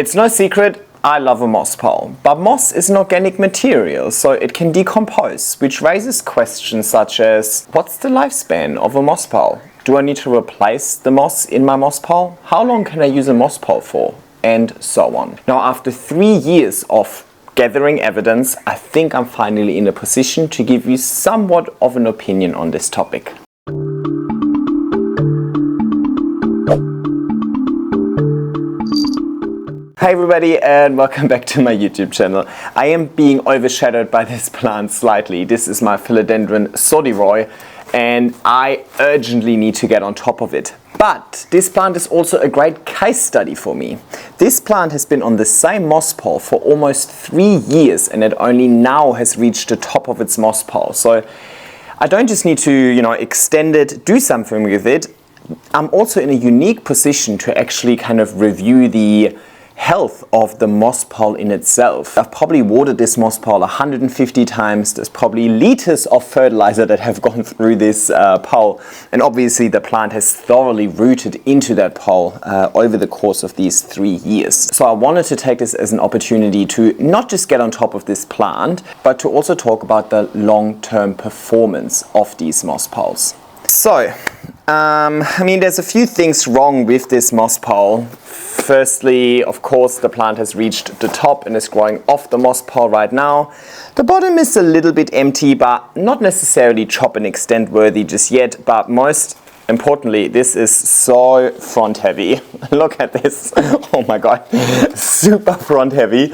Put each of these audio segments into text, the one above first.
It's no secret, I love a moss pole, but moss is an organic material, so it can decompose, which raises questions such as, what's the lifespan of a moss pole? Do I need to replace the moss in my moss pole? How long can I use a moss pole for? And so on. Now, after 3 years of gathering evidence, I think I'm finally in a position to give you somewhat of an opinion on this topic. Hi everybody and welcome back to my YouTube channel. I am being overshadowed by this plant slightly. This is my philodendron sodiroy and I urgently need to get on top of it. But this plant is also a great case study for me. This plant has been on the same moss pole for almost 3 years and it only now has reached the top of its moss pole. So I don't just need to, extend it, do something with it. I'm also in a unique position to actually kind of review the health of the moss pole in itself. I've probably watered this moss pole 150 times. There's probably liters of fertilizer that have gone through this pole, and obviously the plant has thoroughly rooted into that pole over the course of these 3 years. So I wanted to take this as an opportunity to not just get on top of this plant, but to also talk about the long-term performance of these moss poles. So, there's a few things wrong with this moss pole. Firstly, of course, the plant has reached the top and is growing off the moss pole right now. The bottom is a little bit empty, but not necessarily chop and extend worthy just yet. But most importantly, this is so front heavy. Look at this. Oh my God, super front heavy.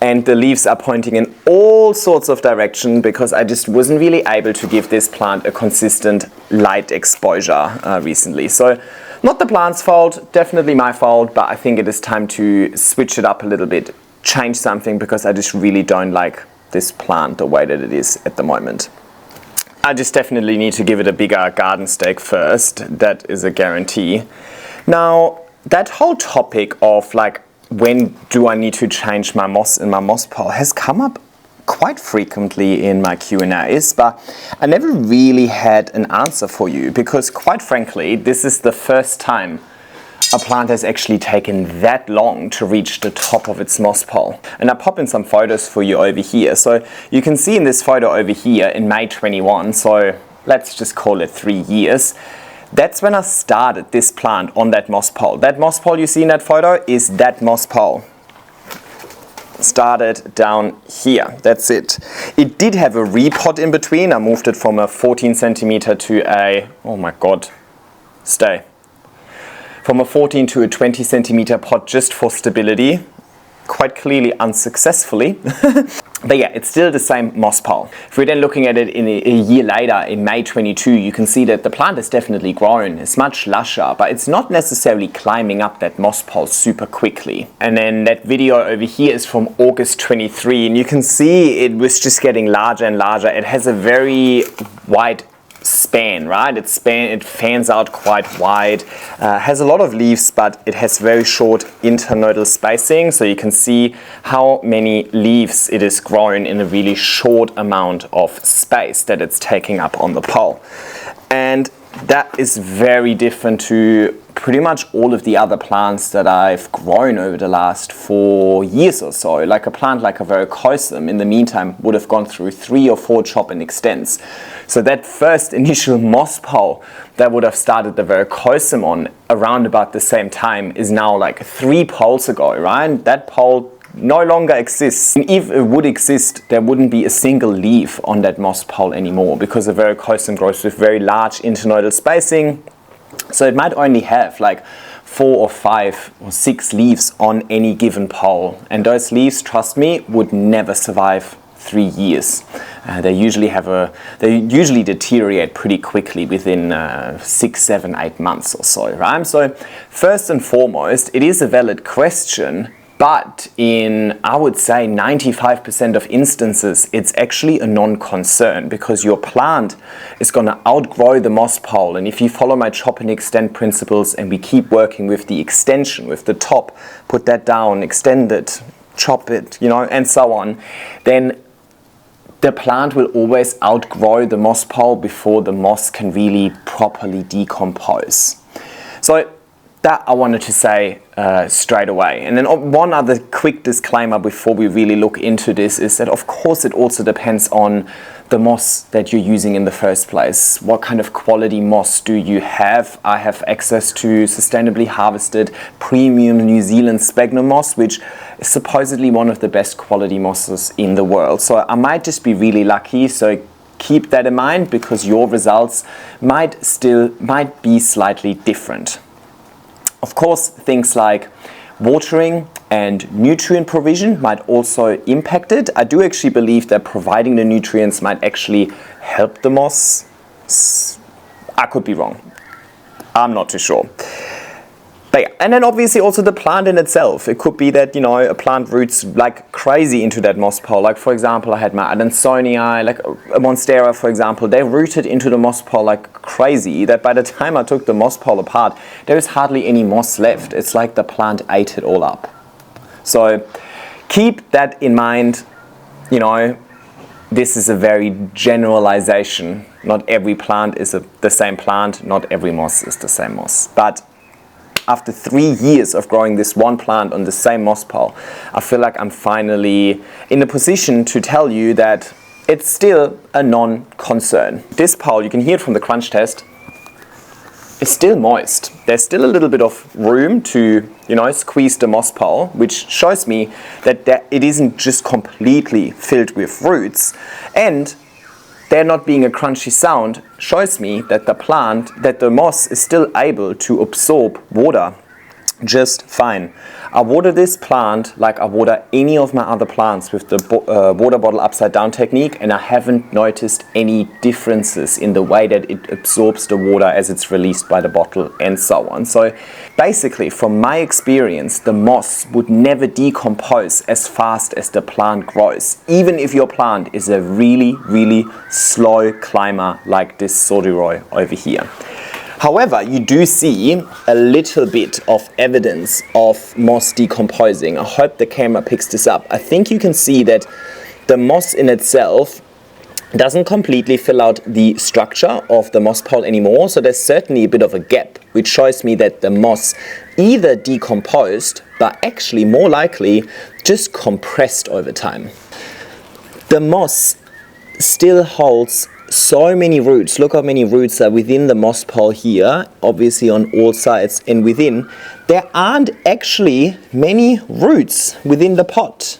And the leaves are pointing in all sorts of direction because I just wasn't really able to give this plant a consistent light exposure recently. So not the plant's fault, definitely my fault, but I think it is time to switch it up a little bit, change something, because I just really don't like this plant the way that it is at the moment. I just definitely need to give it a bigger garden stake first. That is a guarantee. Now, that whole topic of when do I need to change my moss in my moss pole has come up quite frequently in my Q&As, but I never really had an answer for you because, quite frankly, this is the first time a plant has actually taken that long to reach the top of its moss pole. And I pop in some photos for you over here. So you can see in this photo over here in May 21, so let's just call it 3 years. That's when I started this plant on that moss pole. That moss pole you see in that photo is that moss pole. Started down here, that's it. It did have a repot in between. I moved it from a 14 centimeter to a, oh my God, stay. From a 14 to a 20 centimeter pot just for stability. Quite clearly unsuccessfully. But yeah, it's still the same moss pole. If we're then looking at it in a year later, in May 22, you can see that the plant has definitely grown. It's much lusher, but it's not necessarily climbing up that moss pole super quickly. And then that video over here is from August 23, and you can see it was just getting larger and larger. It has a very wide span, right? It fans out quite wide, has a lot of leaves, but it has very short internodal spacing, so you can see how many leaves it is growing in a really short amount of space that it's taking up on the pole. And that is very different to pretty much all of the other plants that I've grown over the last 4 years or so. Like a plant like a verrucosum, in the meantime, would have gone through 3 or 4 chop and extends. So that first initial moss pole that would have started the verrucosum on around about the same time is now like 3 poles ago, right? That pole no longer exists. And if it would exist, there wouldn't be a single leaf on that moss pole anymore because the verrucosum grows with very large internodal spacing. So it might only have 4 or 5 or 6 leaves on any given pole. And those leaves, trust me, would never survive 3 years. They usually deteriorate pretty quickly within 6, 7, 8 months or so, right? So first and foremost, it is a valid question, but in, I would say, 95% of instances, it's actually a non-concern because your plant is going to outgrow the moss pole. And if you follow my chop and extend principles and we keep working with the extension, with the top, put that down, extend it, chop it, and so on, then the plant will always outgrow the moss pole before the moss can really properly decompose. So that I wanted to say straight away. And then one other quick disclaimer before we really look into this is that of course it also depends on the moss that you're using in the first place. What kind of quality moss do you have? I have access to sustainably harvested premium New Zealand sphagnum moss, which is supposedly one of the best quality mosses in the world. So I might just be really lucky, so keep that in mind because your results might be slightly different. Of course, things like watering and nutrient provision might also impact it. I do actually believe that providing the nutrients might actually help the moss. I could be wrong. I'm not too sure. But yeah, and then obviously also the plant in itself. It could be that, you know, a plant roots like crazy into that moss pole. Like for example, I had my Adansonii, like a Monstera for example, they rooted into the moss pole like crazy, that by the time I took the moss pole apart, there was hardly any moss left. It's like the plant ate it all up. So keep that in mind. You know, this is a very generalization. Not every plant is the same plant, not every moss is the same moss. But after 3 years of growing this one plant on the same moss pole, I feel like I'm finally in a position to tell you that it's still a non-concern. This pole, you can hear it from the crunch test, it's still moist. There's still a little bit of room to, you know, squeeze the moss pole, which shows me that it isn't just completely filled with roots. And there not being a crunchy sound shows me that the moss is still able to absorb water just fine. I water this plant like I water any of my other plants with the water bottle upside down technique, and I haven't noticed any differences in the way that it absorbs the water as it's released by the bottle and so on. So basically, from my experience, the moss would never decompose as fast as the plant grows, even if your plant is a really, really slow climber like this Sordiroy over here. However, you do see a little bit of evidence of moss decomposing. I hope the camera picks this up. I think you can see that the moss in itself doesn't completely fill out the structure of the moss pole anymore, so there's certainly a bit of a gap, which shows me that the moss either decomposed, but actually more likely just compressed over time. The moss still holds so many roots. Look how many roots are within the moss pole here, obviously on all sides, and within there aren't actually many roots within the pot.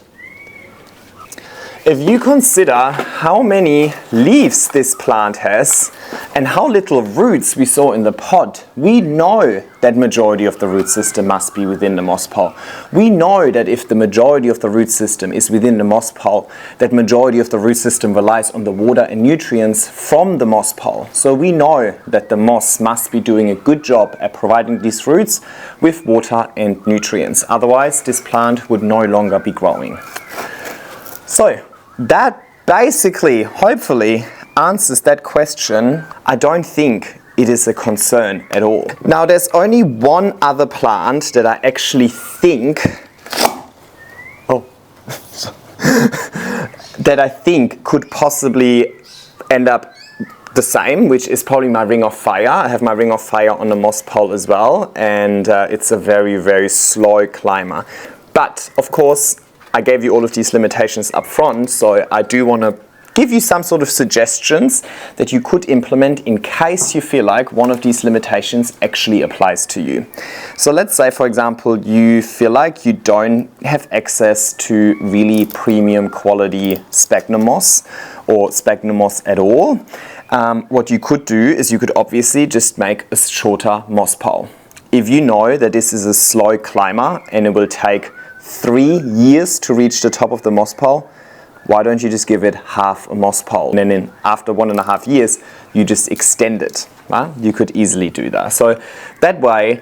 If you consider how many leaves this plant has and how little roots we saw in the pot, we know that majority of the root system must be within the moss pole. We know that if the majority of the root system is within the moss pole, that majority of the root system relies on the water and nutrients from the moss pole. So we know that the moss must be doing a good job at providing these roots with water and nutrients. Otherwise, this plant would no longer be growing. So that basically, hopefully, answers that question. I don't think it is a concern at all. Now, there's only one other plant that I actually think, that I think could possibly end up the same, which is probably my ring of fire. I have my ring of fire on the moss pole as well, and it's a very, very slow climber. But of course, I gave you all of these limitations up front, so I do want to give you some sort of suggestions that you could implement in case you feel like one of these limitations actually applies to you. So let's say, for example, you feel like you don't have access to really premium quality sphagnum moss or sphagnum moss at all. What you could do is you could obviously just make a shorter moss pole. If you know that this is a slow climber and it will take 3 years to reach the top of the moss pole, why don't you just give it half a moss pole? And then after 1.5 years, you just extend it. Right? You could easily do that. So that way,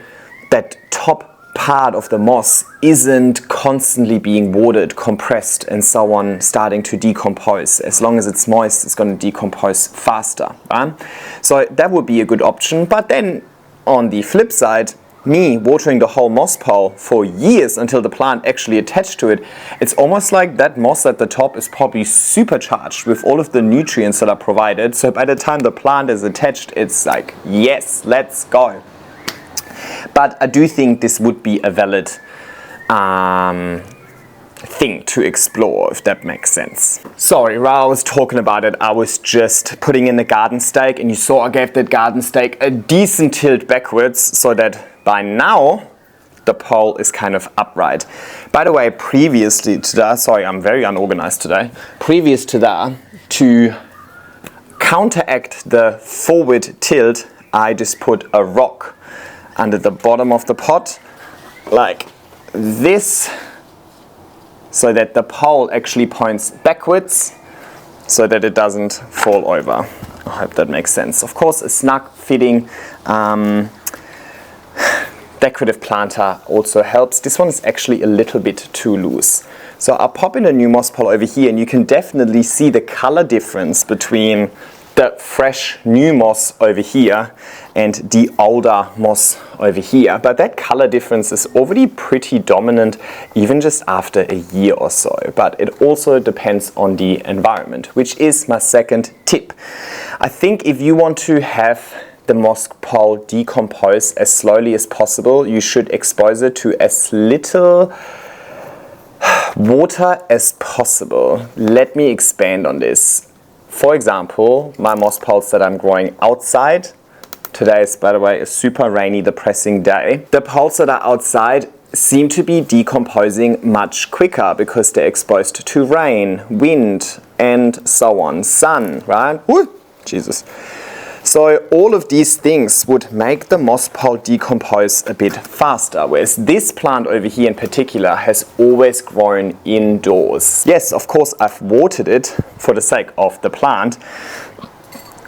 that top part of the moss isn't constantly being watered, compressed, and so on, starting to decompose. As long as it's moist, it's going to decompose faster. Right? So that would be a good option. But then on the flip side, me watering the whole moss pole for years until the plant actually attached to it, it's almost like that moss at the top is probably supercharged with all of the nutrients that are provided. So by the time the plant is attached, it's like, yes, let's go. But I do think this would be a valid thing to explore, if that makes sense. Sorry, while I was talking about it, I was just putting in the garden stake, and you saw I gave that garden stake a decent tilt backwards so that by now the pole is kind of upright. By the way, previously to that, sorry, I'm very unorganized today. Previous to that, to counteract the forward tilt, I just put a rock under the bottom of the pot, like this, so that the pole actually points backwards so that it doesn't fall over. I hope that makes sense. Of course, a snug fitting decorative planter also helps. This one is actually a little bit too loose. So I'll pop in a new moss pole over here, and you can definitely see the color difference between the fresh new moss over here and the older moss over here. But that color difference is already pretty dominant even just after a year or so. But it also depends on the environment, which is my second tip. I think if you want to have the moss pole decompose as slowly as possible, you should expose it to as little water as possible. Let me expand on this. For example, my moss poles that I'm growing outside, today is, by the way, a super rainy, depressing day. The poles that are outside seem to be decomposing much quicker because they're exposed to rain, wind, and so on. Sun, right? Woo! Jesus. So all of these things would make the moss pole decompose a bit faster, whereas this plant over here in particular has always grown indoors. Yes, of course, I've watered it for the sake of the plant,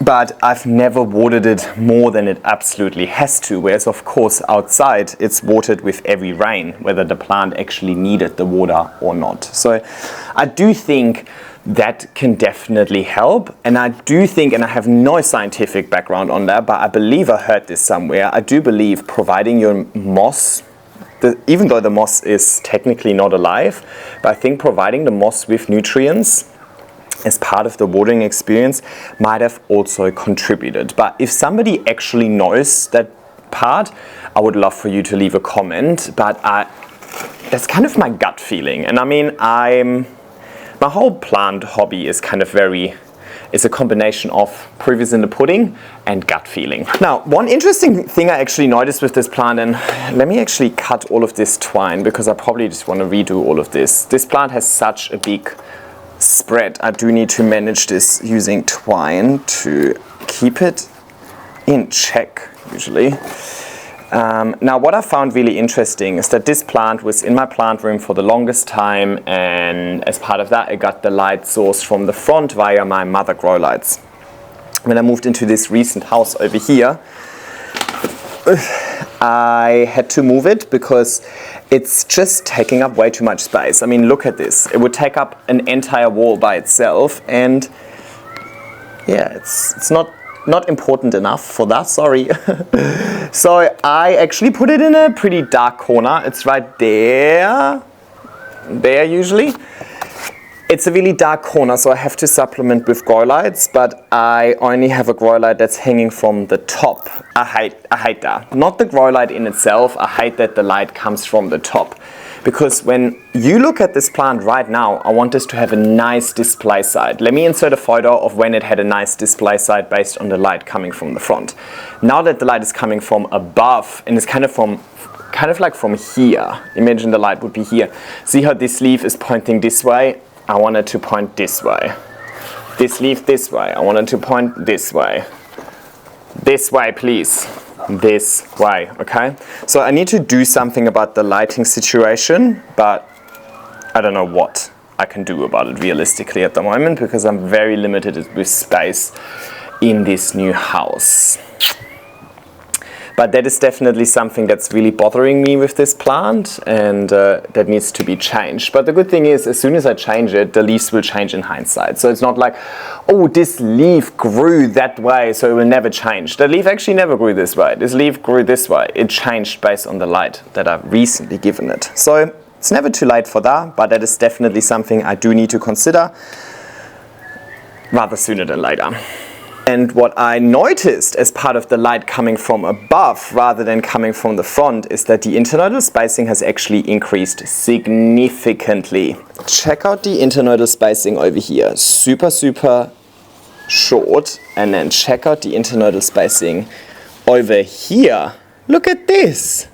but I've never watered it more than it absolutely has to, whereas of course outside it's watered with every rain, whether the plant actually needed the water or not. So I do think that can definitely help, and I do think, and I have no scientific background on that, but I believe I heard this somewhere, I do believe providing your moss, even though the moss is technically not alive, but I think providing the moss with nutrients as part of the watering experience might have also contributed. But if somebody actually knows that part, I would love for you to leave a comment, but that's kind of my gut feeling. And I mean, my whole plant hobby is kind of it's a combination of proof is in the pudding and gut feeling. Now, one interesting thing I actually noticed with this plant, and let me actually cut all of this twine because I probably just want to redo all of this. This plant has such a big spread. I do need to manage this using twine to keep it in check, usually. Now what I found really interesting is that this plant was in my plant room for the longest time, and as part of that I got the light source from the front via my mother grow lights. When I moved into this recent house over here, I had to move it because it's just taking up way too much space. I mean, look at this. It would take up an entire wall by itself, and yeah, it's not important enough for that, sorry. So I actually put it in a pretty dark corner. It's right there usually. It's a really dark corner, so I have to supplement with grow lights, but I only have a grow light that's hanging from the top. I hate that. Not the grow light in itself, I hate that the light comes from the top. Because when you look at this plant right now, I want this to have a nice display side. Let me insert a photo of when it had a nice display side based on the light coming from the front. Now that the light is coming from above and it's kind of like from here. Imagine the light would be here. See how this leaf is pointing this way? I want it to point this way. This leaf this way. I want it to point this way. This way, please. This way, okay? So I need to do something about the lighting situation, but I don't know what I can do about it realistically at the moment because I'm very limited with space in this new house. But that is definitely something that's really bothering me with this plant, and that needs to be changed. But the good thing is, as soon as I change it, the leaves will change in hindsight. So it's not like, oh, this leaf grew that way, so it will never change. The leaf actually never grew this way. This leaf grew this way. It changed based on the light that I've recently given it. So it's never too late for that, but that is definitely something I do need to consider rather sooner than later. And what I noticed as part of the light coming from above rather than coming from the front is that the internodal spacing has actually increased significantly. Check out the internodal spacing over here. Super, super short. And then check out the internodal spacing over here. Look at this.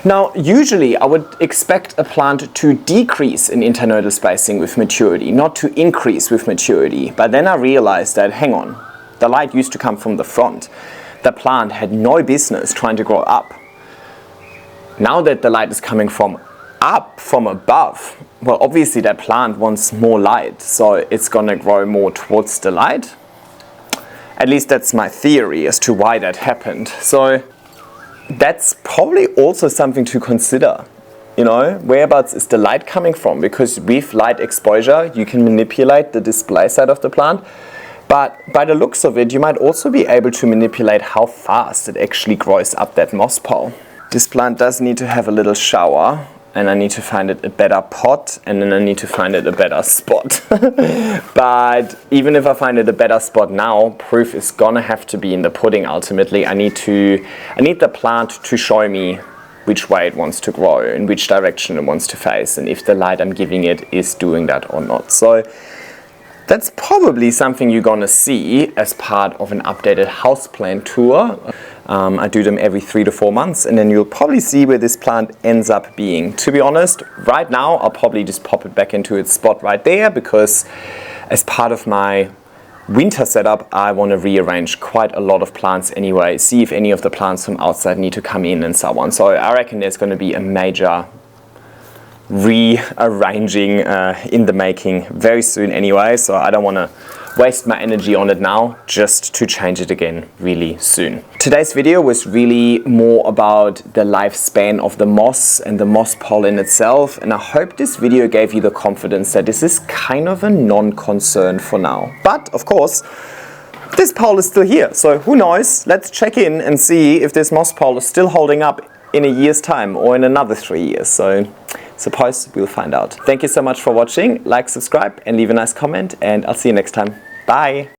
Now, usually I would expect a plant to decrease in internodal spacing with maturity, not to increase with maturity. But then I realized that, hang on, the light used to come from the front. The plant had no business trying to grow up. Now that the light is coming from up, from above, well, obviously that plant wants more light, so it's gonna grow more towards the light. At least that's my theory as to why that happened. So that's probably also something to consider. You know, whereabouts is the light coming from? Because with light exposure, you can manipulate the display side of the plant. But by the looks of it, you might also be able to manipulate how fast it actually grows up that moss pole. This plant does need to have a little shower, and I need to find it a better pot, and then I need to find it a better spot. But even if I find it a better spot now, proof is gonna have to be in the pudding ultimately. I need the plant to show me which way it wants to grow, in which direction it wants to face, and if the light I'm giving it is doing that or not. So that's probably something you're gonna see as part of an updated houseplant tour. I do them every 3 to 4 months, and then you'll probably see where this plant ends up being. To be honest, right now I'll probably just pop it back into its spot right there, because as part of my winter setup I want to rearrange quite a lot of plants anyway, see if any of the plants from outside need to come in and so on. So I reckon there's going to be a major rearranging in the making very soon anyway, so I don't want to waste my energy on it now, just to change it again really soon. Today's video was really more about the lifespan of the moss and the moss pole in itself, and I hope this video gave you the confidence that this is kind of a non-concern for now. But of course, this pole is still here, so who knows? Let's check in and see if this moss pole is still holding up in a year's time or in another 3 years. So suppose we'll find out. Thank you so much for watching. Like, subscribe, and leave a nice comment, and I'll see you next time. Bye!